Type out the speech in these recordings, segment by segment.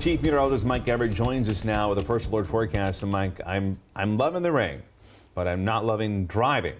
Chief Meteorologist Mike Everett joins us now with a first alert forecast. And Mike, I'm loving the rain, but I'm not loving driving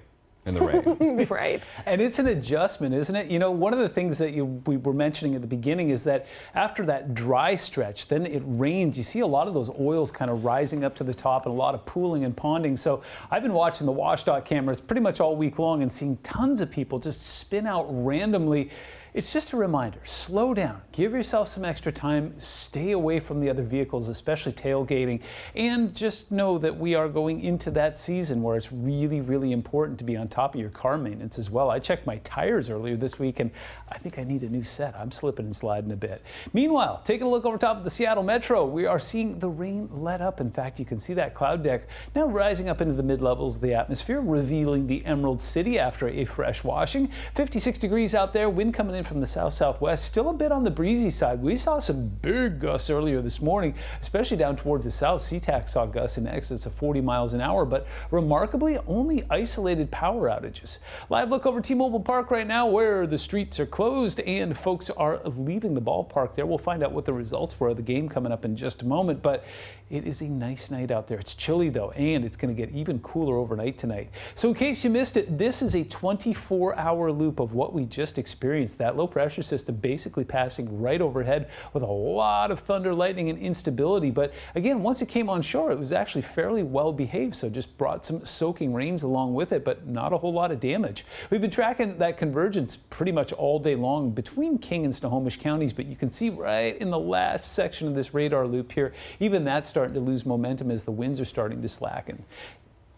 in the rain. Right. And it's an adjustment, isn't it? You know, one of the things that we were mentioning at the beginning is that after that dry stretch, then it rains. You see a lot of those oils kind of rising up to the top and a lot of pooling and ponding. So I've been watching the WashDOT cameras pretty much all week long and seeing tons of people just spin out randomly. It's just a reminder, slow down, give yourself some extra time, stay away from the other vehicles, especially tailgating, and just know that we are going into that season where it's really, really important to be on top of your car maintenance as well. I checked my tires earlier this week and I think I need a new set. I'm slipping and sliding a bit. Meanwhile, taking a look over top of the Seattle Metro, we are seeing the rain let up. In fact, you can see that cloud deck now rising up into the mid-levels of the atmosphere, revealing the Emerald City after a fresh washing. 56 degrees out there, wind coming in from the south-southwest, still a bit on the breezy side. We saw some big gusts earlier this morning, especially down towards the south. SeaTac saw gusts in excess of 40 miles an hour, but remarkably only isolated power outages. Live look over T-Mobile Park right now where the streets are closed and folks are leaving the ballpark there. We'll find out what the results were of the game coming up in just a moment, but it is a nice night out there. It's chilly though, and it's going to get even cooler overnight tonight. So in case you missed it, this is a 24-hour loop of what we just experienced. That low pressure system basically passing right overhead with a lot of thunder, lightning, and instability. But again, once it came on shore, it was actually fairly well behaved, so just brought some soaking rains along with it, but not a whole lot of damage. We've been tracking that convergence pretty much all day long between King and Snohomish counties, but you can see right in the last section of this radar loop here, even that's starting to lose momentum as the winds are starting to slacken.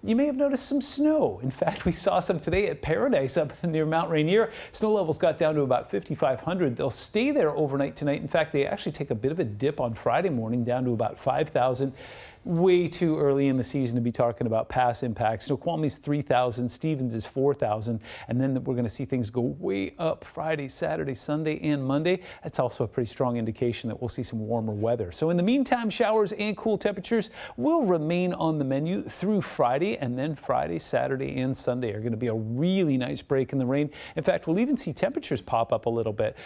You may have noticed some snow. In fact, we saw some today at Paradise up near Mount Rainier. Snow levels got down to about 5,500. They'll stay there overnight tonight. In fact, they actually take a bit of a dip on Friday morning down to about 5,000. Way too early in the season to be talking about pass impacts. Snoqualmie's 3,000, Stevens is 4,000, and then we're going to see things go way up Friday, Saturday, Sunday, and Monday. That's also a pretty strong indication that we'll see some warmer weather. So in the meantime, showers and cool temperatures will remain on the menu through Friday, and then Friday, Saturday, and Sunday are going to be a really nice break in the rain. In fact, we'll even see temperatures pop up a little bit.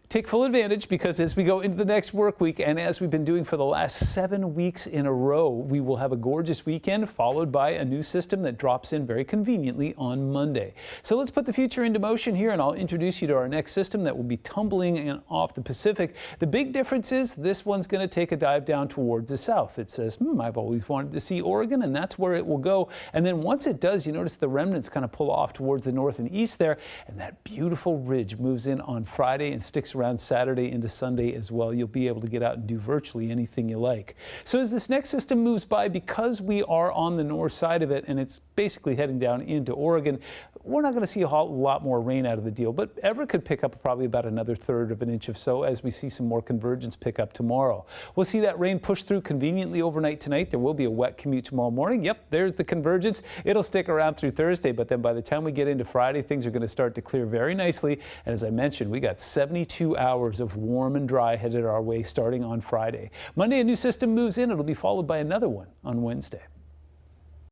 Take full advantage because as we go into the next work week and as we've been doing for the last 7 weeks in a row, we will have a gorgeous weekend followed by a new system that drops in very conveniently on Monday. So let's put the future into motion here and I'll introduce you to our next system that will be tumbling in off the Pacific. The big difference is this one's going to take a dive down towards the south. It says, I've always wanted to see Oregon, and that's where it will go. And then once it does, you notice the remnants kind of pull off towards the north and east there, and that beautiful ridge moves in on Friday and sticks around Saturday into Sunday as well. You'll be able to get out and do virtually anything you like. So as this next system moves by, because we are on the north side of it and it's basically heading down into Oregon, we're not going to see a whole lot more rain out of the deal, but Everett could pick up probably about another third of an inch or so as we see some more convergence pick up tomorrow. We'll see that rain push through conveniently overnight tonight. There will be a wet commute tomorrow morning. Yep, there's the convergence. It'll stick around through Thursday, but then by the time we get into Friday, things are going to start to clear very nicely. And as I mentioned, we got 72 hours of warm and dry headed our way starting on Friday. Monday, a new system moves in. It'll be followed by another one on Wednesday.